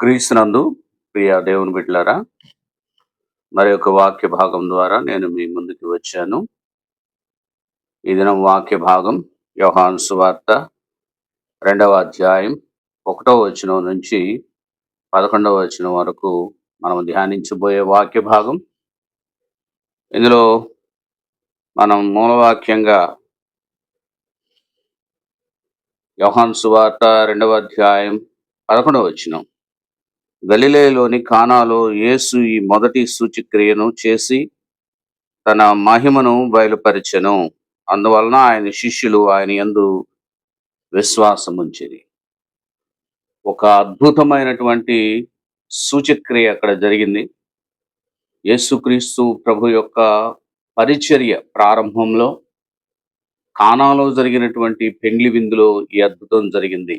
క్రీస్తునందు ప్రియ దేవుని బిడ్డలారా, మరి యొక్క వాక్య భాగం ద్వారా నేను మీ ముందుకు వచ్చాను. ఈ దినం వాక్య భాగం యోహాను సువార్త 2వ అధ్యాయం 1వ వచనం నుంచి 11వ వచనం వరకు మనం ధ్యానించబోయే వాక్య భాగం. ఇందులో మనం మూలవాక్యంగా యోహాను సువార్త 2వ అధ్యాయం 11వ వచనం, గలిలయలోని కానాలో యేసు ఈ మొదటి సూచక్రియను చేసి తన మహిమను బయలుపరిచెను. అందువలన ఆయన శిష్యులు ఆయన యందు విశ్వాసముంచిరి. ఒక అద్భుతమైనటువంటి సూచక్రియ అక్కడ జరిగింది. యేసుక్రీస్తు ప్రభు యొక్క పరిచర్య ప్రారంభంలో కానాలో జరిగినటువంటి పెండ్లి విందులో ఈ అద్భుతం జరిగింది.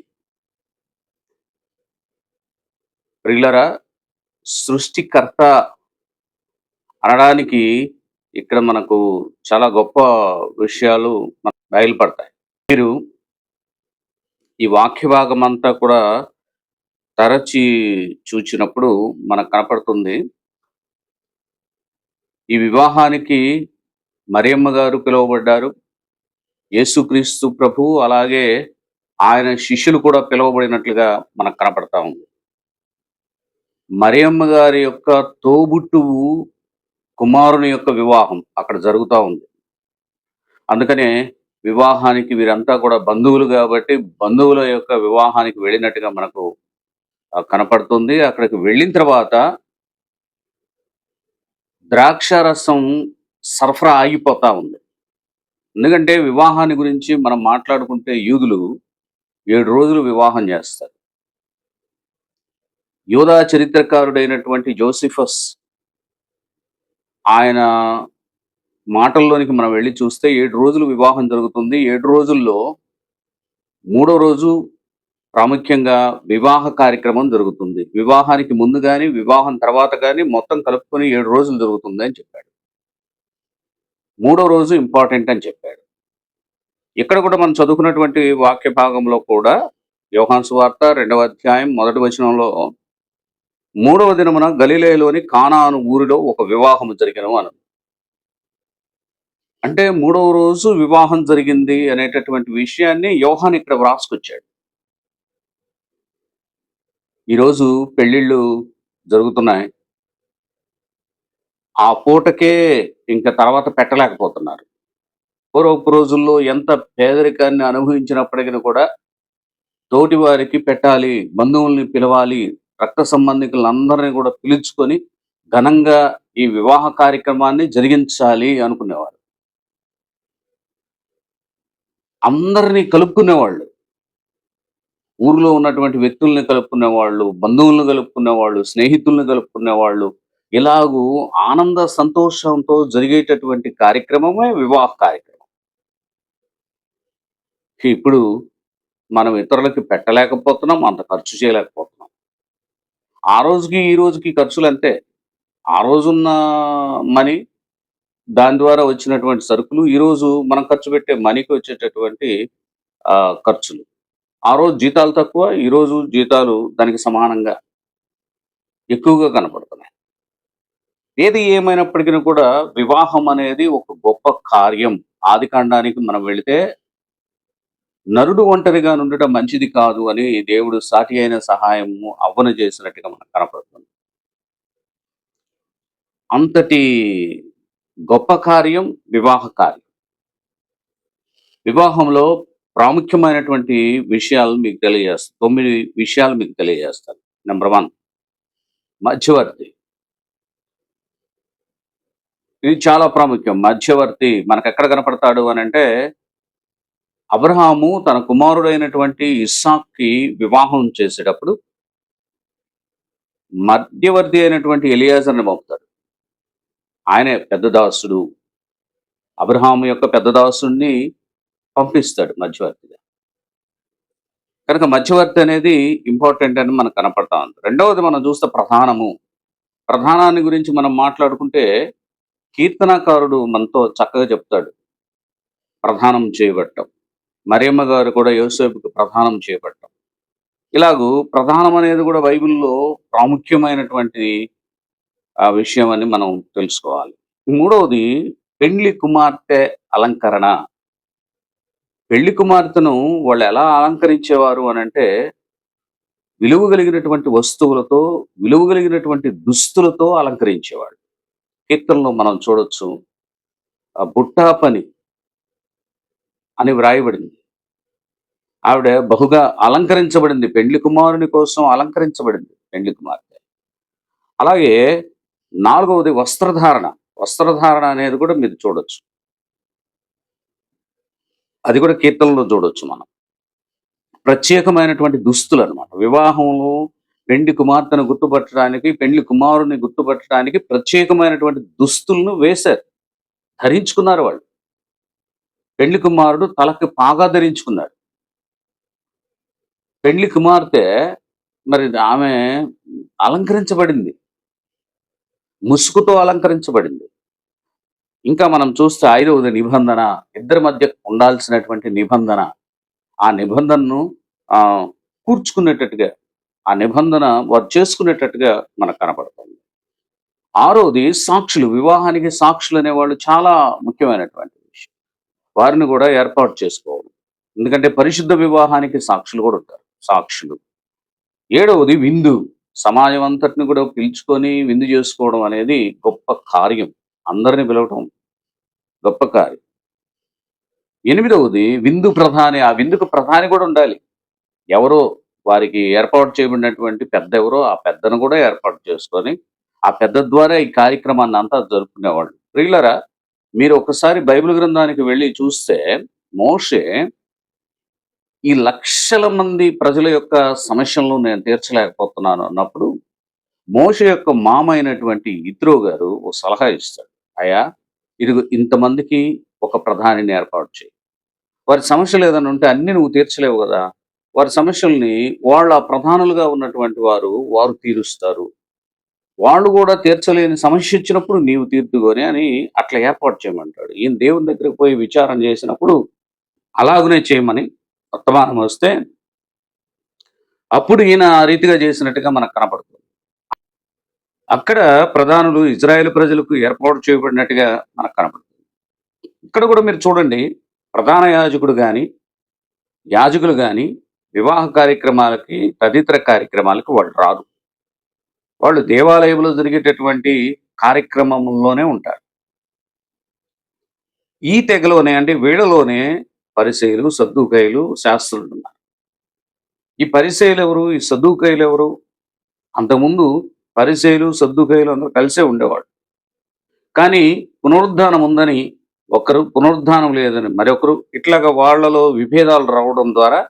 ప్రియులరా, సృష్టికర్త అనడానికి ఇక్కడ మనకు చాలా గొప్ప విషయాలు మనకు బయలుపడతాయి. మీరు ఈ వాక్య భాగం అంతా కూడా తరచి చూచినప్పుడు మనకు కనపడుతుంది, ఈ వివాహానికి మరియమ్మ గారు పిలువబడ్డారు, యేసుక్రీస్తు ప్రభు అలాగే ఆయన శిష్యులు కూడా పిలువబడినట్లుగా మనకు కనపడతా ఉంది. మరియమ్మ గారి యొక్క తోబుట్టువు కుమారుని యొక్క వివాహం అక్కడ జరుగుతూ ఉంది. అందుకనే వివాహానికి వీరంతా కూడా బంధువులు కాబట్టి బంధువుల యొక్క వివాహానికి వెళ్ళినట్టుగా మనకు కనపడుతుంది. అక్కడికి వెళ్ళిన తర్వాత ద్రాక్షారసం సరఫరా ఆగిపోతా ఉంది. ఎందుకంటే వివాహాన్ని గురించి మనం మాట్లాడుకుంటే యూదులు 7 రోజులు వివాహం చేస్తారు. యూదా చరిత్రకారుడైనటువంటి జోసిఫస్ ఆయన మాటల్లోనికి మనం వెళ్ళి చూస్తే 7 రోజులు వివాహం జరుగుతుంది. 7 రోజుల్లో 3వ రోజు ప్రాముఖ్యంగా వివాహ కార్యక్రమం జరుగుతుంది. వివాహానికి ముందు కానీ వివాహం తర్వాత కానీ మొత్తం కలుపుకొని 7 రోజులు జరుగుతుంది అని చెప్పాడు. 3వ రోజు ఇంపార్టెంట్ అని చెప్పాడు. ఇక్కడ కూడా మనం చదువుకున్నటువంటి వాక్య భాగంలో కూడా యోహాను సువార్త 2వ అధ్యాయం 1వ వచనంలో 3వ దినమున గలిలయలోని కానాను ఊరిలో ఒక వివాహము జరిగెను అన్నది. అంటే 3వ రోజు వివాహం జరిగింది అనేటటువంటి విషయాన్ని యోహాను ఇక్కడ వ్రాసుకొచ్చాడు. ఈరోజు పెళ్ళిళ్ళు జరుగుతున్నాయి, ఆ పూటకే ఇంకా తర్వాత పెట్టలేకపోతున్నారు. పూర్వపు రోజుల్లో ఎంత పేదరికాన్ని అనుభవించినప్పటికీ కూడా తోటి వారికి పెట్టాలి, బంధువుల్ని పిలవాలి, రక్త సంబంధికులందరినీ కూడా పిలుచుకొని ఘనంగా ఈ వివాహ కార్యక్రమాన్ని జరిగించాలి అనుకునేవారు. అందరినీ కలుపుకునేవాళ్ళు, ఊరిలో ఉన్నటువంటి వ్యక్తుల్ని కలుపుకునేవాళ్ళు, బంధువులను కలుపుకునేవాళ్ళు, స్నేహితుల్ని కలుపుకునేవాళ్ళు. ఇలాగూ ఆనంద సంతోషంతో జరిగేటటువంటి కార్యక్రమమే వివాహ కార్యక్రమం. ఇప్పుడు మనం ఇతరులకి పెట్టలేకపోతున్నాం, అంత ఖర్చు చేయలేకపోతున్నాం. ఆ రోజుకి ఈ రోజుకి ఖర్చులు అంతే. ఆ రోజున్న మనీ, దాని ద్వారా వచ్చినటువంటి సరుకులు, ఈరోజు మనం ఖర్చు పెట్టే మనీకి వచ్చేటటువంటి ఖర్చులు. ఆ రోజు జీతాలు తక్కువ, ఈరోజు జీతాలు దానికి సమానంగా ఎక్కువగా కనపడుతున్నాయి. ఏది ఏమైనప్పటికీ కూడా వివాహం అనేది ఒక గొప్ప కార్యం. ఆదికాండానికి మనం వెళితే నరుడు ఒంటరిగా ఉండటం మంచిది కాదు అని దేవుడు సాటి అయిన సహాయము అవ్వను చేసినట్టుగా మనకు కనపడుతుంది. అంతటి గొప్ప కార్యం వివాహ కార్యం. వివాహంలో ప్రాముఖ్యమైనటువంటి విషయాలు మీకు తెలియజేస్తాను. 9 విషయాలు మీకు తెలియజేస్తాను. నెంబర్ 1, మధ్యవర్తి. ఇది చాలా ప్రాముఖ్యం. మధ్యవర్తి మనకు ఎక్కడ కనపడతాడు అని అంటే, అబ్రహాము తన కుమారుడైనటువంటి ఇస్సాక్కి వివాహం చేసేటప్పుడు మధ్యవర్తి అయినటువంటి ఎలియాజర్ని పంపుతాడు. ఆయనే పెద్ద దాసుడు, అబ్రహాము యొక్క పెద్ద దాసుడిని పంపిస్తాడు మధ్యవర్తిగా. కనుక మధ్యవర్తి అనేది ఇంపార్టెంట్ అని మనకు కనపడతా ఉంది. రెండవది మనం చూస్తే ప్రధానము. ప్రధానాన్ని గురించి మనం మాట్లాడుకుంటే కీర్తనాకారుడు మనతో చక్కగా చెప్తాడు, ప్రధానం చేయబట్టం. మరియమ్మ గారు కూడా యోసేపుకు ప్రధానం చేయబట్టం. ఇలాగూ ప్రధానం అనేది కూడా బైబిల్‌లో ప్రాముఖ్యమైనటువంటి విషయం అని మనం తెలుసుకోవాలి. మూడవది పెండ్లి కుమార్తె అలంకరణ. పెళ్లి కుమార్తెను వాళ్ళెలా అలంకరించేవారు అనంటే, విలువ కలిగినటువంటి వస్తువులతో, విలువ కలిగినటువంటి దుస్తులతో అలంకరించేవాళ్ళు. కీర్తనలో మనం చూడొచ్చు. బుట్టా పని అని వ్రాయబడింది. ఆవిడ బహుగా అలంకరించబడింది. పెండ్లి కుమారుని కోసం అలంకరించబడింది పెండ్లి కుమార్తె. అలాగే నాలుగవది వస్త్రధారణ. వస్త్రధారణ అనేది కూడా మీరు చూడొచ్చు. అది కూడా కీర్తనలో చూడొచ్చు మనం. ప్రత్యేకమైనటువంటి దుస్తులనమాట. వివాహంలో పెండ్లి కుమార్తెను గుర్తుపట్టడానికి, పెండ్లి కుమారుడిని గుర్తుపట్టడానికి ప్రత్యేకమైనటువంటి దుస్తులను వేశారు. ధరించుకున్నారు వాళ్ళు. పెండ్లి కుమారుడు తలకి పాగా ధరించుకున్నాడు. పెండ్లి కుమార్తె మరి ఆమె అలంకరించబడింది. ముసుగుతో అలంకరించబడింది. ఇంకా మనం చూస్తే ఐదవది నిబంధన. ఇద్దరి మధ్య ఉండాల్సినటువంటి నిబంధన. ఆ నిబంధనను కూర్చుకునేటట్టుగా, ఆ నిబంధన వారు చేసుకునేటట్టుగా మనకు కనపడుతుంది. ఆరోది సాక్షులు. వివాహానికి సాక్షులు అనేవాళ్ళు చాలా ముఖ్యమైనటువంటి విషయం. వారిని కూడా ఏర్పాటు చేసుకోవాలి. ఎందుకంటే పరిశుద్ధ వివాహానికి సాక్షులు కూడా ఉంటారు. సాక్షులు. ఏడవది విందు. సమాజం అంతటిని కూడా పిలుచుకొని విందు చేసుకోవడం అనేది గొప్ప కార్యం. అందరిని పిలవటం గొప్ప కార్యం. ఎనిమిదవది విందు ప్రధాని. ఆ విందుకు ప్రధాని కూడా ఉండాలి. ఎవరో వారికి ఏర్పాటు చేయబడినటువంటి పెద్ద ఎవరో ఆ పెద్దను కూడా ఏర్పాటు చేసుకొని, ఆ పెద్ద ద్వారా ఈ కార్యక్రమాన్ని అంతా జరుపుకునేవాళ్ళు. ప్రియులారా, మీరు ఒకసారి బైబిల్ గ్రంథానికి వెళ్ళి చూస్తే, మోషే ఈ లక్షల మంది ప్రజల యొక్క సమస్యలను నేను తీర్చలేకపోతున్నాను అన్నప్పుడు, మోషే యొక్క మామ అయినటువంటి యిత్రో గారు ఒక సలహా ఇస్తాడు. అయ్యా, ఇదిగో ఇంతమందికి ఒక ప్రధానిని ఏర్పాటు చేయి. వారి సమస్యలు ఏదైనా ఉంటే అన్ని నువ్వు తీర్చలేవు కదా! వారి సమస్యల్ని వాళ్ళ ప్రధానులుగా ఉన్నటువంటి వారు తీరుస్తారు. వాళ్ళు కూడా తీర్చలేని సమస్య ఇచ్చినప్పుడు నీవు తీర్చుకొని అని అట్లా ఏర్పాటు చేయమంటాడు. ఈయన దేవుని దగ్గరికి పోయి విచారణ చేసినప్పుడు అలాగునే చేయమని వర్తమానం వస్తే, అప్పుడు ఈయన ఆ రీతిగా చేసినట్టుగా మనకు కనపడుతుంది. అక్కడ ప్రధానులు ఇజ్రాయేల్ ప్రజలకు ఏర్పాటు చేయబడినట్టుగా మనకు కనపడుతుంది. ఇక్కడ కూడా మీరు చూడండి, ప్రధాన యాజకుడు గాని, యాజకులు గాని వివాహ కార్యక్రమాలకి, తదితర కార్యక్రమాలకి వాళ్ళు రారు. వాళ్ళు దేవాలయంలో జరిగేటటువంటి కార్యక్రమంలోనే ఉంటారు. ఈ తెగలోనే అంటే వీళ్ళలోనే పరిసయ్యులు, సద్దూకయ్యులు, శాస్త్రులు ఉన్నారు. ఈ పరిసయ్యులు ఎవరు? ఈ సద్దూకయ్యులు ఎవరు? అంతకుముందు పరిసయ్యులు, సద్దూకయ్యులు అందరూ కలిసే ఉండేవాళ్ళు. కానీ పునరుద్ధానం ఉందని ఒకరు, పునరుద్ధానం లేదని మరొకరు, ఇట్లాగా వాళ్ళలో విభేదాలు రావడం ద్వారా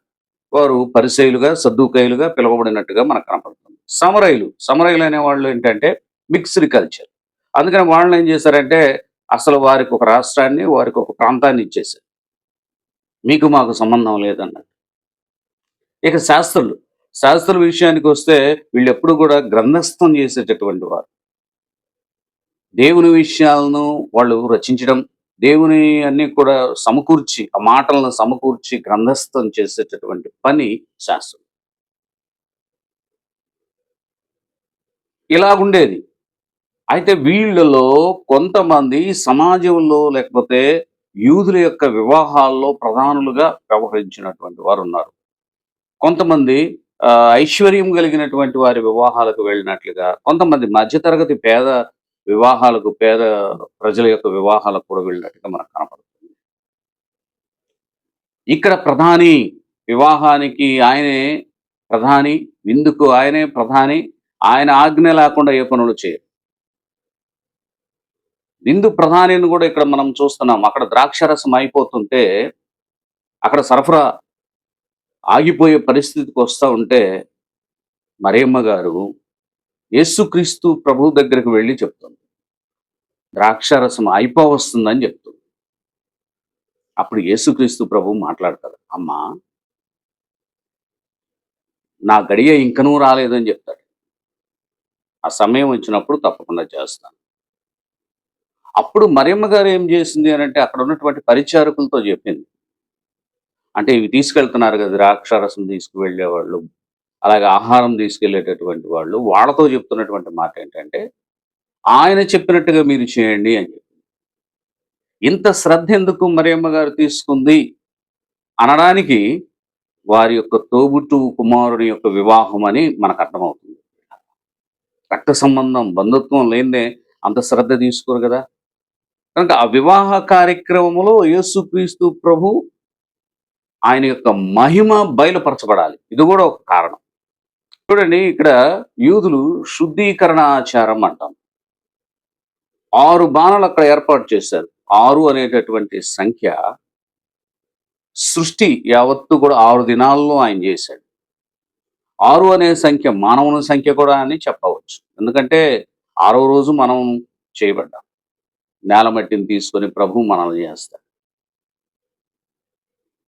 వారు పరిసయ్యులుగా, సద్దూకయ్యులుగా పిలువబడినట్టుగా మనకు కనపడుతుంది. సమరయులు అనేవాళ్ళు ఏంటంటే మిక్స్డ్ కల్చర్. అందుకని వాళ్ళని ఏం చేశారంటే, అసలు వారికి ఒక రాష్ట్రాన్ని, వారికి ఒక ప్రాంతాన్ని ఇచ్చేశారు. మీకు మాకు సంబంధం లేదన్నట్టు. ఇక శాస్త్రుల విషయానికి వస్తే వీళ్ళెప్పుడు కూడా గ్రంథస్థం చేసేటటువంటి వారు. దేవుని విషయాలను వాళ్ళు రచించడం, దేవుని అన్ని కూడా సమకూర్చి, ఆ మాటలను సమకూర్చి గ్రంథస్థం చేసేటటువంటి పని శాస్త్రం. ఇలాగుండేది. అయితే వీళ్ళలో కొంతమంది సమాజంలో లేకపోతే యూదుల యొక్క వివాహాల్లో ప్రధానులుగా వ్యవహరించినటువంటి వారున్నారు. కొంతమంది ఐశ్వర్యం కలిగినటువంటి వారి వివాహాలకు వెళ్ళినట్లుగా, కొంతమంది మధ్యతరగతి పేద వివాహాలకు, పేద ప్రజల యొక్క వివాహాలకు కూడా వెళ్ళినట్టుగా మనకు కనపడుతుంది. ఇక్కడ ప్రధాని, వివాహానికి ఆయనే ప్రధాని, విందుకు ఆయనే ప్రధాని. ఆయన ఆజ్ఞ లేకుండా ఏ పనులు చేయరు. విందు ప్రధానిని కూడా ఇక్కడ మనం చూస్తున్నాం. అక్కడ ద్రాక్షరసం అయిపోతుంటే, అక్కడ సరఫరా ఆగిపోయే పరిస్థితికి వస్తా ఉంటే, మరియమ్మ గారు యేసుక్రీస్తు ప్రభువు దగ్గరికి వెళ్ళి చెప్తుంది. ద్రాక్షారసం అయిపోవస్తుందని చెప్తుంది. అప్పుడు యేసుక్రీస్తు ప్రభువు మాట్లాడతాడు. అమ్మా, నా గడియ ఇంకనూ రాలేదని చెప్తాడు. ఆ సమయం వచ్చినప్పుడు తప్పకుండా చేస్తాను. అప్పుడు మరియమ్మ గారు ఏం చేసింది అనంటే, అక్కడ ఉన్నటువంటి పరిచారకులతో చెప్పింది. అంటే ఇవి తీసుకెళ్తున్నారు కదా, ద్రాక్షారసం తీసుకువెళ్ళేవాళ్ళు, అలాగే ఆహారం తీసుకెళ్ళేటటువంటి వాళ్ళు వాళ్ళతో చెప్తున్నటువంటి మాట ఏంటంటే, ఆయన చెప్పినట్టుగా మీరు చేయండి అని చెప్పి. ఇంత శ్రద్ధ ఎందుకు మరియమ్మ గారు తీసుకుంది అనడానికి వారి యొక్క తోబుట్టువు కుమారుడి యొక్క వివాహం అని మనకు అర్థమవుతుంది. రక్త సంబంధం, బంధుత్వం లేనిదే అంత శ్రద్ధ తీసుకోరు కదా! కనుక ఆ వివాహ కార్యక్రమములో యేసుక్రీస్తు ప్రభు ఆయన యొక్క మహిమ బయలుపరచబడాలి. ఇది కూడా ఒక కారణం. చూడండి ఇక్కడ యూదులు శుద్ధీకరణ ఆచారం అంటాం. 6 బాణలు అక్కడ ఏర్పాటు చేశారు. 6 అనేటటువంటి సంఖ్య సృష్టి యావత్తు కూడా 6 దినాల్లో ఆయన చేశాడు. 6 అనే సంఖ్య మానవుని సంఖ్య కూడా అని చెప్పవచ్చు. ఎందుకంటే 6వ రోజు మనం చేయబడ్డాం. నేల మట్టిని తీసుకొని ప్రభువు మనల్ని చేస్తాడు.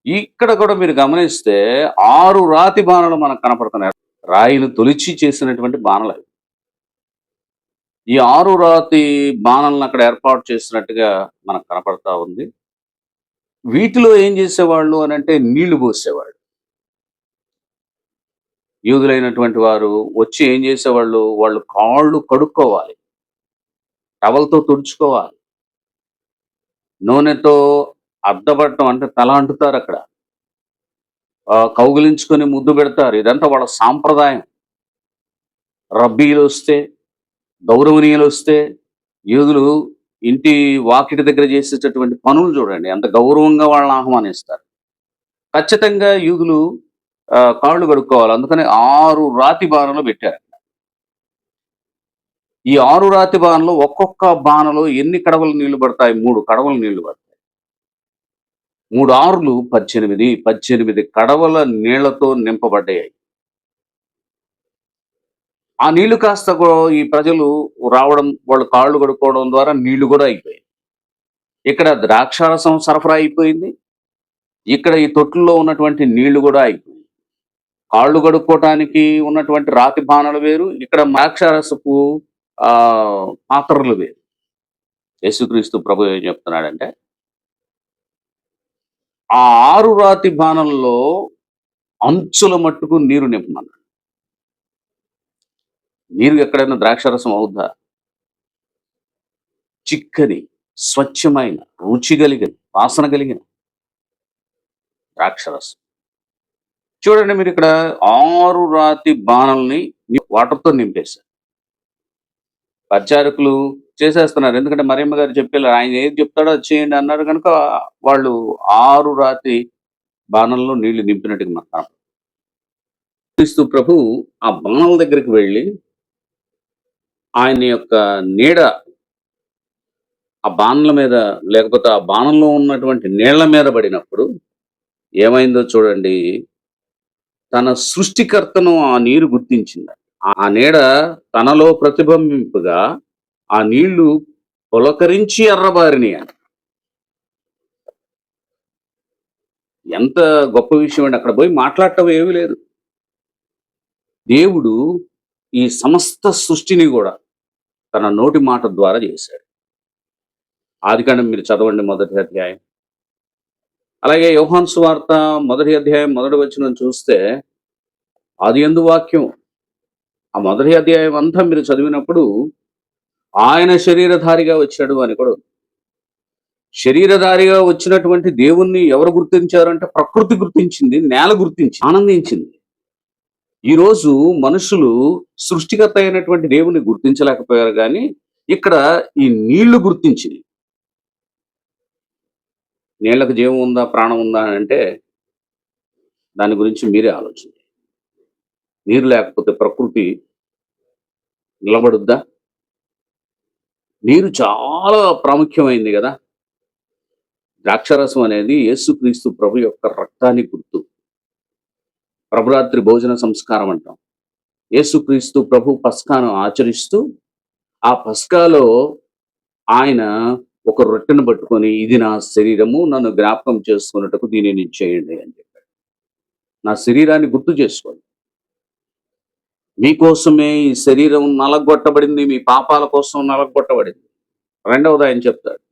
ఇక్కడ కూడా మీరు గమనిస్తే 6 రాతి బాణలు మనకు కనపడుతున్నాయి. రాయిని తొలిచి చేసినటువంటి బాణలవి. ఈ 6 రాతి బాణలను అక్కడ ఏర్పాటు చేసినట్టుగా మనకు కనపడతా ఉంది. వీటిలో ఏం చేసేవాళ్ళు అనంటే నీళ్లు పోసేవాళ్ళు. యూదులైనటువంటి వారు వచ్చి ఏం చేసేవాళ్ళు, వాళ్ళు కాళ్ళు కడుక్కోవాలి. టవల్‌తో తుడుచుకోవాలి. నూనెతో అద్దబట్టం అంటే తల అంటుతారక్కడ. కౌగిలించుకొని ముద్దు పెడతారు. ఇదంతా వాళ్ళ సాంప్రదాయం. రబ్బీలొస్తే, గౌరవనీయులొస్తే యూదులు ఇంటి వాకిటి దగ్గర చేసేటటువంటి పనులు చూడండి. ఎంత గౌరవంగా వాళ్ళని ఆహ్వానిస్తారు. ఖచ్చితంగా యూదులు కాళ్ళు కడుక్కోవాలి. అందుకని 6 రాతి బాణలు పెట్టారు. ఈ 6 రాతి బాణలో ఒక్కొక్క బాణలో ఎన్ని కడవలు నీళ్లు పడతాయి? 3 కడవలు నీళ్లు పడతాయి. 3 ఆరులు 18. 18 కడవల నీళ్లతో నింపబడ్డాయి. ఆ నీళ్లు కాస్త ఈ ప్రజలు రావడం, వాళ్ళు కాళ్ళు కడుక్కోవడం ద్వారా నీళ్లు కూడా అయిపోయాయి. ఇక్కడ ద్రాక్షారసం సరఫరా అయిపోయింది. ఇక్కడ ఈ తొట్టుల్లో ఉన్నటువంటి నీళ్లు కూడా అయిపోయింది. కాళ్ళు కడుక్కోవటానికి ఉన్నటువంటి రాతి బాణలు వేరు, ఇక్కడ ద్రాక్షారసపు పాత్రలు వేరు. యేసుక్రీస్తు ప్రభు ఏం చెప్తున్నాడంటే, ఆ 6 రాతి బాణంలో అంచుల మట్టుకు నీరు నింపమన్నాడు. నీరు ఎక్కడైనా ద్రాక్షారసం అవుద్దా? చిక్కని, స్వచ్ఛమైన, రుచి కలిగిన, వాసన కలిగిన ద్రాక్షరసం. చూడండి మీరు ఇక్కడ 6 రాతి బాణల్ని వాటర్‌తో నింపేశారు. పరిచారకులు చేసేస్తున్నారు. ఎందుకంటే మరియమ్మ గారు చెప్పారు. ఆయన ఏది చెప్తాడో అది చేయండి అన్నారు కనుక వాళ్ళు 6 రాతి బాణంలో నీళ్లు నింపినట్టుగా మనకు కనపడుతుంది. క్రీస్తు ప్రభు ఆ బాణల దగ్గరికి వెళ్ళి ఆయన యొక్క నీడ ఆ బాణల మీద, లేకపోతే ఆ బాణంలో ఉన్నటువంటి నీళ్ల మీద పడినప్పుడు ఏమైందో చూడండి. తన సృష్టికర్తను ఆ నీరు గుర్తించింది. ఆ నీడ తనలో ప్రతిబింబింపగా ఆ నీళ్లు పులకరించి ఎర్రబారినాయి. ఎంత గొప్ప విషయం అండి. అక్కడ పోయి మాట్లాడటం ఏమీ లేదు. దేవుడు ఈ సమస్త సృష్టిని కూడా తన నోటి మాట ద్వారా చేశాడు. ఆదికాండం మీరు చదవండి, 1వ అధ్యాయం. అలాగే యోహాను సువార్త 1వ అధ్యాయం 1వ వచనం చూస్తే, ఆదియందు వాక్యం, ఆ 1వ అధ్యాయం అంతా మీరు చదివినప్పుడు ఆయన శరీరధారిగా వచ్చాడు అని కూడా. శరీరధారిగా వచ్చినటువంటి దేవుణ్ణి ఎవరు గుర్తించారంటే ప్రకృతి గుర్తించింది, నేల గుర్తించింది, ఆనందించింది. ఈరోజు మనుషులు సృష్టికర్త అయినటువంటి దేవుని గుర్తించలేకపోయారు, కానీ ఇక్కడ ఈ నీళ్లు గుర్తించింది. నీళ్లకు జీవం ఉందా, ప్రాణం ఉందా అని అంటే దాని గురించి మీరే ఆలోచించండి. నీరు లేకపోతే ప్రకృతి నిలబడుద్దా? నీరు చాలా ప్రాముఖ్యమైంది కదా. ద్రాక్షరసం అనేది యేసుక్రీస్తు ప్రభు యొక్క రక్తానికి గుర్తు. ప్రభురాత్రి భోజన సంస్కారం అంటాం. యేసుక్రీస్తు ప్రభు పస్కాను ఆచరిస్తూ ఆ పస్కాలో ఆయన ఒక రొట్టెను పట్టుకొని, ఇది నా శరీరము, నన్ను జ్ఞాపకం చేసుకున్నట్టుకు దీనిని చేయండి అని చెప్పాడు. నా శరీరాన్ని గుర్తు చేసుకోండి. మీకోసమే ఈ శరీరం నలగొట్టబడింది, మీ పాపాల కోసం నలగొట్టబడింది. రెండవది ఆయన చెప్తాడు,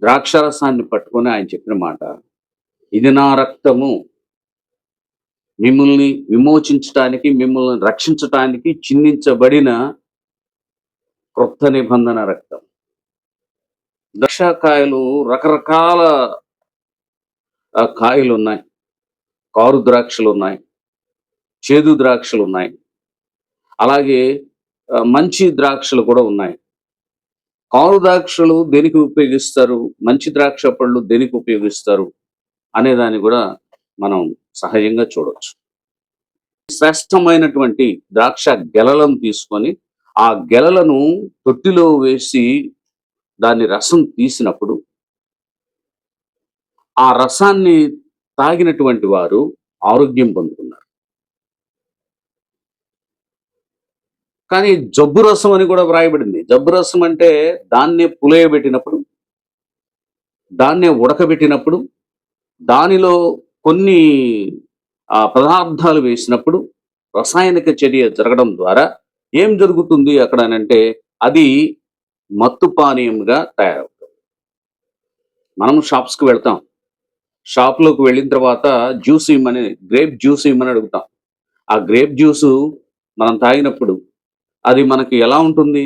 ద్రాక్షరసాన్ని పట్టుకొని ఆయన చెప్పిన మాట, ఇది నా రక్తము, మిమ్మల్ని విమోచించటానికి, మిమ్మల్ని రక్షించటానికి చిందించబడిన క్రొత్త నిబంధన రక్తం. ద్రాక్షకాయలు రకరకాల కాయలున్నాయి. కారు ద్రాక్షలున్నాయి, చేదు ద్రాక్షలున్నాయి. అలాగే మంచి ద్రాక్షలు కూడా ఉన్నాయి. కారు ద్రాక్షలు దేనికి ఉపయోగిస్తారు, మంచి ద్రాక్ష పళ్ళు దేనికి ఉపయోగిస్తారు అనేదాన్ని కూడా మనం సహజంగా చూడొచ్చు. శ్రేష్టమైనటువంటి ద్రాక్ష గెలలను తీసుకొని ఆ గెలలను తొట్టిలో వేసి దాన్ని రసం తీసినప్పుడు ఆ రసాన్ని తాగినటువంటి వారు ఆరోగ్యం పొందుతున్నారు. కానీ జబ్బు రసం అని కూడా వ్రాయబడింది. జబ్బు రసం అంటే దాన్నే పులియబెట్టినప్పుడు, దాన్నే ఉడకబెట్టినప్పుడు, దానిలో కొన్ని పదార్థాలు వేసినప్పుడు రసాయనిక చర్య జరగడం ద్వారా ఏం జరుగుతుంది అక్కడ అనంటే అది మత్తు పానీయంగా తయారవుతుంది. మనం షాప్స్కి వెళ్తాం. షాప్లోకి వెళ్ళిన తర్వాత జ్యూస్ ఇమ్మని, గ్రేప్ జ్యూస్ ఇమ్మని అడుగుతాం. ఆ గ్రేప్ జ్యూసు మనం తాగినప్పుడు అది మనకి ఎలా ఉంటుంది,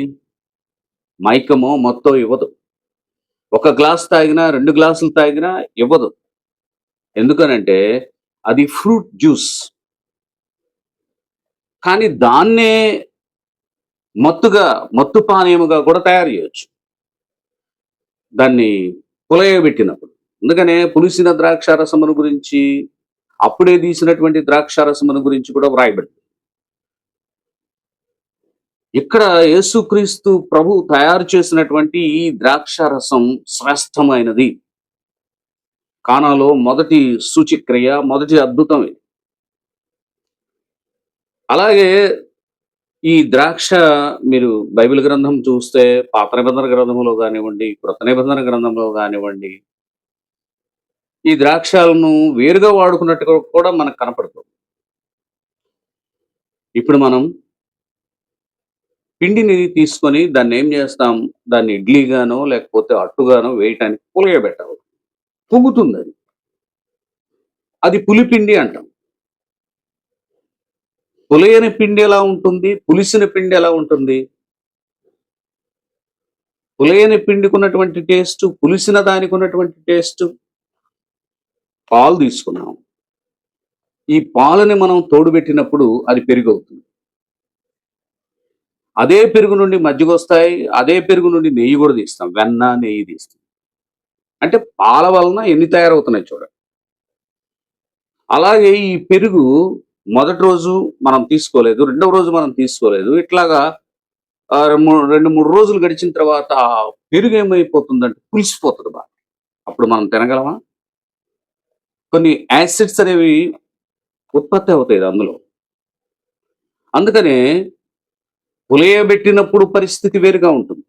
మైకమో మత్తో ఇవ్వదు. ఒక గ్లాస్ తాగినా 2 గ్లాసులు తాగినా ఇవ్వదు. ఎందుకనంటే అది ఫ్రూట్ జ్యూస్. కానీ దాన్నే మత్తు పానీయముగా కూడా తయారు చేయొచ్చు దాన్ని పులయబెట్టినప్పుడు. అందుకనే పులిసిన ద్రాక్షారసమును గురించి, అప్పుడే తీసినటువంటి ద్రాక్షారసమును గురించి కూడా వ్రాయబడింది. ఇక్కడ యేసుక్రీస్తు ప్రభు తయారు చేసినటువంటి ఈ ద్రాక్షారసం శ్రేష్టమైనది. కానాలో మొదటి సూచక్రియ, మొదటి అద్భుతం ఇది. అలాగే ఈ ద్రాక్ష మీరు బైబిల్ గ్రంథం చూస్తే పాత నిబంధన గ్రంథంలో కానివ్వండి, కృత నిబంధన గ్రంథంలో కానివ్వండి, ఈ ద్రాక్షలను వేరుగా వాడుకున్నట్టుగా కూడా మనకు కనపడుతుంది. ఇప్పుడు మనం పిండిని తీసుకొని దాన్ని ఏం చేస్తాం, దాన్ని ఇడ్లీగానో లేకపోతే అట్టుగానో వేయటానికి పులియబెట్టాలి. పొంగుతుంది అది. అది పులిపిండి అంటాం. పులియని పిండి ఎలా ఉంటుంది, పులిసిన పిండి ఎలా ఉంటుంది? పులియని పిండికి ఉన్నటువంటి టేస్ట్, పులిసిన దానికి ఉన్నటువంటి టేస్ట్. పాలు తీసుకున్నాం, ఈ పాలని మనం తోడుబెట్టినప్పుడు అది పెరుగు అవుతుంది. అదే పెరుగు నుండి మజ్జిగ వస్తాయి, అదే పెరుగు నుండి నెయ్యి కూడా తీస్తాం, వెన్న నెయ్యి తీస్తాం. అంటే పాల వలన ఎన్ని తయారవుతున్నాయి చూడండి. అలాగే ఈ పెరుగు మొదటి రోజు మనం తీసుకోలేదు, రెండవ రోజు మనం తీసుకోలేదు, ఇట్లాగా 2-3 రోజులు గడిచిన తర్వాత పెరుగు ఏమైపోతుందంటే పులిసిపోతుంది బాగా. అప్పుడు మనం తినగలమా? కొన్ని యాసిడ్స్ అనేవి ఉత్పత్తి అవుతాయి అందులో. అందుకనే పులియబెట్టినప్పుడు పరిస్థితి వేరుగా ఉంటుంది.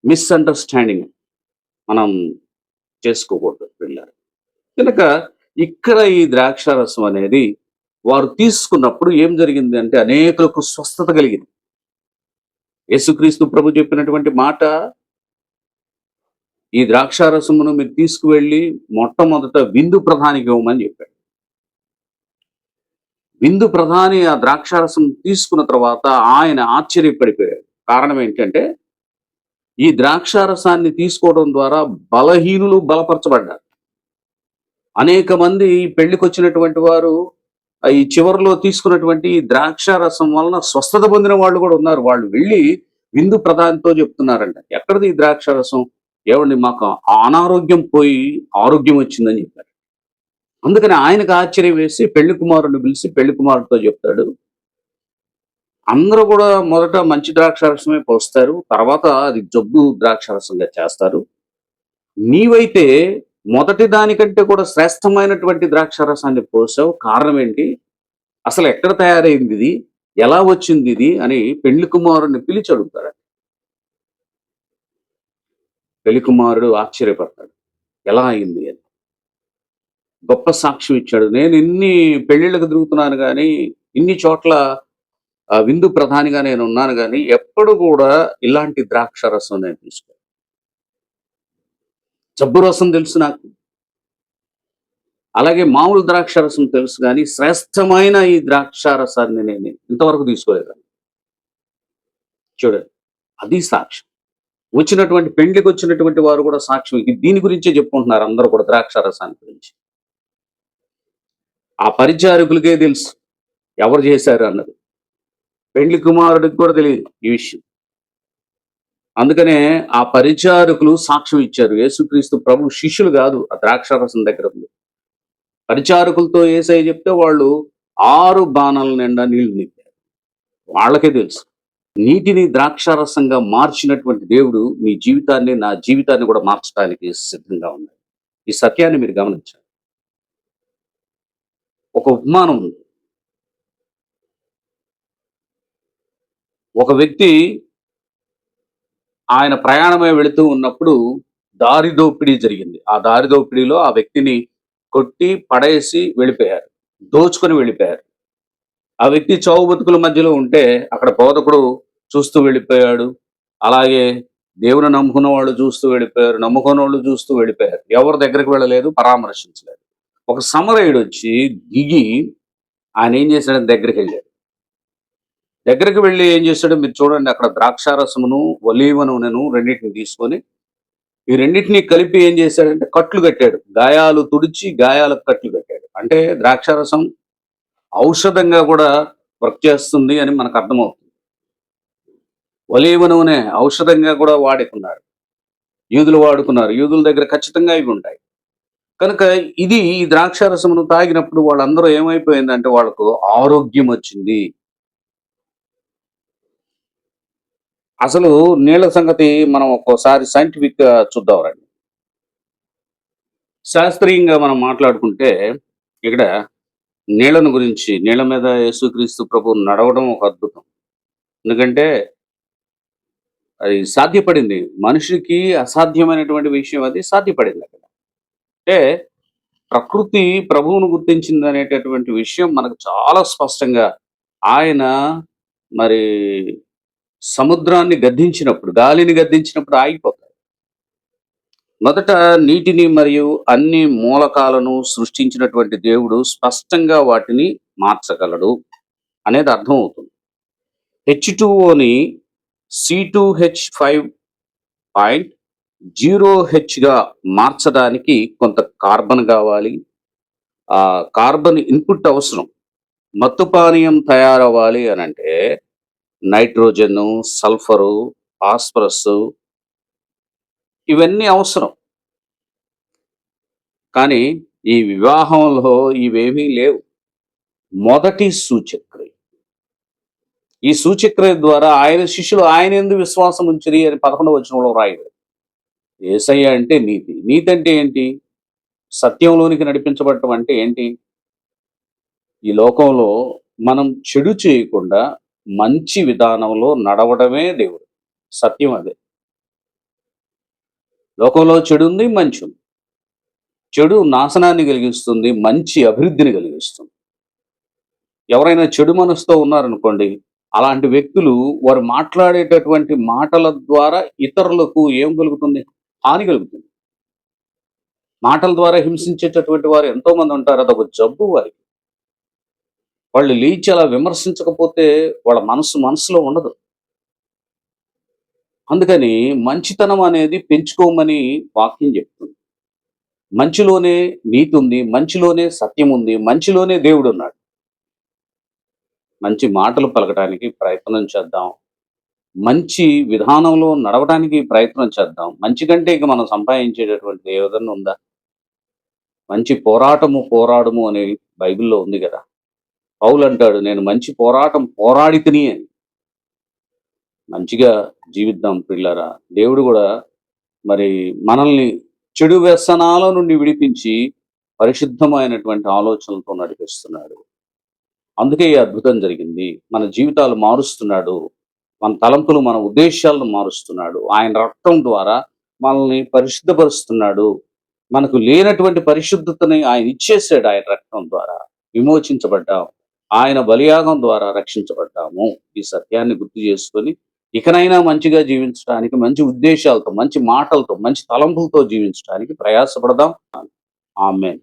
మిస్అండర్స్టాండింగ్ మనం చేసుకోకూడదు పిల్లలు. కనుక ఇక్కడ ఈ ద్రాక్షారసం అనేది వారు తీసుకున్నప్పుడు ఏం జరిగింది అంటే అనేకులకు స్వస్థత కలిగింది. యేసుక్రీస్తు ప్రభు చెప్పినటువంటి మాట, ఈ ద్రాక్షారసమును మీరు తీసుకువెళ్ళి మొట్టమొదట విందు ప్రధానికి ఇవ్వమని చెప్పాడు. విందు ప్రధాని ఆ ద్రాక్షారసం తీసుకున్న తర్వాత ఆయన ఆశ్చర్యపడిపోయాడు. కారణం ఏంటంటే ఈ ద్రాక్షారసాన్ని తీసుకోవడం ద్వారా బలహీనులు బలపరచబడ్డారు. అనేక మంది పెళ్లికి వచ్చినటువంటి వారు ఈ చివరిలో తీసుకున్నటువంటి ద్రాక్షారసం వలన స్వస్థత పొందిన వాళ్ళు కూడా ఉన్నారు. వాళ్ళు వెళ్ళి విందు ప్రధానితో చెప్తున్నారంట, ఎక్కడిది ఈ ద్రాక్షారసం, ఏమండి మాకు అనారోగ్యం పోయి ఆరోగ్యం వచ్చిందని చెప్పారు. అందుకని ఆయనకు ఆశ్చర్యం వేసి పెళ్లి కుమారుడిని పిలిచి పెళ్లి కుమారుడితో చెప్తాడు, అందరూ కూడా మొదట మంచి ద్రాక్షారసమే పోస్తారు, తర్వాత అది జబ్బు ద్రాక్షారసంగా చేస్తారు. నీవైతే మొదటి దానికంటే కూడా శ్రేష్టమైనటువంటి ద్రాక్షారసాన్ని పోసావు. కారణం ఏంటి, అసలు ఎక్కడ తయారైంది ఇది, ఎలా వచ్చింది ఇది అని పెళ్లి కుమారుడిని పిలిచి అడుగుతాడు. పెళ్లి కుమారుడు ఆశ్చర్యపడతాడు, ఎలా అయింది అని. గొప్ప సాక్ష్యం ఇచ్చాడు. నేను ఇన్ని పెళ్లిళ్ళకు తిరుగుతున్నాను కానీ, ఇన్ని చోట్ల విందు ప్రధానిగా నేను ఉన్నాను కానీ ఎప్పుడు కూడా ఇలాంటి ద్రాక్షారసం నేను తీసుకోను. జబ్బు రసం తెలుసు నాకు, అలాగే మామూలు ద్రాక్షారసం తెలుసు గానీ, శ్రేష్టమైన ఈ ద్రాక్షారసాన్ని నేను ఇంతవరకు తీసుకోలేదండి. చూడండి. అది సాక్ష్యం. పెండ్లికొచ్చినటువంటి వారు కూడా సాక్ష్యం. దీని గురించే చెప్పుకుంటున్నారు అందరూ కూడా ద్రాక్షారసాన్ని గురించి. ఆ పరిచారకులకే తెలుసు ఎవరు చేశారు అన్నది. పెండ్లి కుమారుడికి కూడా తెలీదు ఈ విషయం. అందుకనే ఆ పరిచారకులు సాక్ష్యం ఇచ్చారు. యేసుక్రీస్తు ప్రభు శిష్యులు గాదు ఆ ద్రాక్షారసం దగ్గర ఉంది. పరిచారకులతో యేసయ్య చెప్తే వాళ్ళు 6 బాణాల నిండా నీళ్లు నింపారు. వాళ్ళకే తెలుసు. నీటిని ద్రాక్షారసంగా మార్చినటువంటి దేవుడు మీ జీవితాన్ని, నా జీవితాన్ని కూడా మార్చడానికి సిద్ధంగా ఉన్నాడు. ఈ సత్యాన్ని మీరు గమనించాలి. ఒక ఉపమానం ఉంది. ఒక వ్యక్తి ఆయన ప్రయాణమై వెళుతూ ఉన్నప్పుడు దారి దోపిడీ జరిగింది. ఆ దారి దోపిడీలో ఆ వ్యక్తిని కొట్టి, పడేసి వెళ్ళిపోయారు. దోచుకొని వెళ్ళిపోయారు. ఆ వ్యక్తి చావు బతుకుల మధ్యలో ఉంటే అక్కడ బోధకుడు చూస్తూ వెళ్ళిపోయాడు. అలాగే దేవుని నమ్ముకున్న వాళ్ళు చూస్తూ వెళ్ళిపోయారు. నమ్ముకున్నోళ్ళు చూస్తూ వెళ్ళిపోయారు. ఎవరి దగ్గరికి వెళ్ళలేదు, పరామర్శించలేదు. ఒక సమరయుడొచ్చి దిగి ఆయన ఏం చేశాడంటే దగ్గరికెళ్ళాడు. దగ్గరికి వెళ్ళి ఏం చేశాడో మీరు చూడండి. అక్కడ ద్రాక్షారసమును, ఒలీవ నూనెను రెండిటిని తీసుకొని, ఈ రెండిటిని కలిపి ఏం చేశాడంటే కట్లు కట్టాడు. గాయాలు తుడిచి గాయాలకు కట్లు కట్టాడు. అంటే ద్రాక్షారసం ఔషధంగా కూడా వర్క్ చేస్తుంది అని మనకు అర్థమవుతుంది. ఒలీవ నూనె ఔషధంగా కూడా వాడుకున్నారు. యూదులు వాడుకున్నారు. యూదుల దగ్గర ఖచ్చితంగా ఇవి ఉంటాయి. కనుక ఇది ఈ ద్రాక్షారసమును తాగినప్పుడు వాళ్ళందరూ ఏమైపోయిందంటే వాళ్ళకు ఆరోగ్యం వచ్చింది. అసలు నీళ్ల సంగతి మనం ఒక్కోసారి సైంటిఫిక్ గా చూద్దాం రండి. శాస్త్రీయంగా మనం మాట్లాడుకుంటే ఇక్కడ నీళ్లను గురించి, నీళ్ల మీద యేసుక్రీస్తు ప్రభు నడవడం ఒక అద్భుతం. ఎందుకంటే అది సాధ్యపడింది. మనిషికి అసాధ్యమైనటువంటి విషయం అది సాధ్యపడింది అక్కడ. అంటే ప్రకృతి ప్రభువును గుర్తించిందనేటటువంటి విషయం మనకు చాలా స్పష్టంగా ఆయన మరి సముద్రాన్ని గద్దించినప్పుడు, గాలిని గద్దించినప్పుడు ఆగిపోతాయి. మొదట నీటిని మరియు అన్ని మూలకాలను సృష్టించినటువంటి దేవుడు స్పష్టంగా వాటిని మార్చగలడు అనేది అర్థమవుతుంది. H2Oని C2H5.0Hగా మార్చడానికి కొంత కార్బన్ కావాలి. ఆ కార్బన్ ఇన్పుట్ అవసరం. మత్తు పానీయం తయారవ్వాలి అనంటే నైట్రోజను, సల్ఫరు, ఫాస్ఫరస్ ఇవన్నీ అవసరం. కానీ ఈ వివాహంలో ఇవేమీ లేవు. మొదటి సూచక్రియ. ఈ సూచక్రియ ద్వారా ఆయన శిష్యులు ఆయనందు విశ్వాసం ఉంచిరి అని 11వ వచనంలో రాయడు. యేసయ్య అంటే నీతి. నీతి అంటే ఏంటి? సత్యంలోనికి నడిపించబడటం అంటే ఏంటి? ఈ లోకంలో మనం చెడు చేయకుండా మంచి విధానంలో నడవడమే దేవుడు. సత్యం అదే. లోకంలో చెడు ఉంది, మంచి ఉంది. చెడు నాశనాన్ని కలిగిస్తుంది, మంచి అభివృద్ధిని కలిగిస్తుంది. ఎవరైనా చెడు మనసుతో ఉన్నారనుకోండి, అలాంటి వ్యక్తులు వారు మాట్లాడేటటువంటి మాటల ద్వారా ఇతరులకు ఏం కలుగుతుంది? హాని కలుగుతుంది. మాటల ద్వారా హింసించేటటువంటి వారు ఎంతో మంది ఉంటారు. అదొక జబ్బు వారికి. వాళ్ళు లేచి అలా విమర్శించకపోతే వాళ్ళ మనసులో ఉండదు. అందుకని మంచితనం అనేది పెంచుకోమని వాక్యం చెప్తుంది. మంచిలోనే నీతి ఉంది, మంచిలోనే సత్యం ఉంది, మంచిలోనే దేవుడు ఉన్నాడు. మంచి మాటలు పలకటానికి ప్రయత్నం చేద్దాం. మంచి విధానంలో నడవడానికి ప్రయత్నం చేద్దాం. మంచి కంటే ఇక మనం సంపాదించేటటువంటిది ఏదన్నా ఉందా? మంచి పోరాడము అని బైబిల్‌లో ఉంది గదా! పౌలంటాడు, నేను మంచి పోరాటం పోరాడి తిని అని. మంచిగా జీవిద్దాం ప్రియులారా. దేవుడు గూడా మరి మనల్ని చెడు వ్యసనాల నుండి విడిపించి పరిశుద్ధమైనటువంటి ఆలోచనలతో నడిపిస్తున్నాడు. అందుకే ఈ అద్భుతం జరిగింది. మన జీవితాలు మారుస్తున్నాడు. మన తలంపులు, మన ఉద్దేశాలను మారుస్తున్నాడు. ఆయన రక్తం ద్వారా మనల్ని పరిశుద్ధపరుస్తున్నాడు. మనకు లేనటువంటి పరిశుద్ధతని ఆయన ఇచ్చేసాడు. ఆయన రక్తం ద్వారా విమోచించబడ్డాం. ఆయన బలియాగం ద్వారా రక్షించబడ్డాము. ఈ సత్యాన్ని గుర్తు చేసుకొని ఇకనైనా మంచిగా జీవించడానికి, మంచి ఉద్దేశాలతో, మంచి మాటలతో, మంచి తలంపులతో జీవించడానికి ప్రయాసపడదాం. ఆమేన్.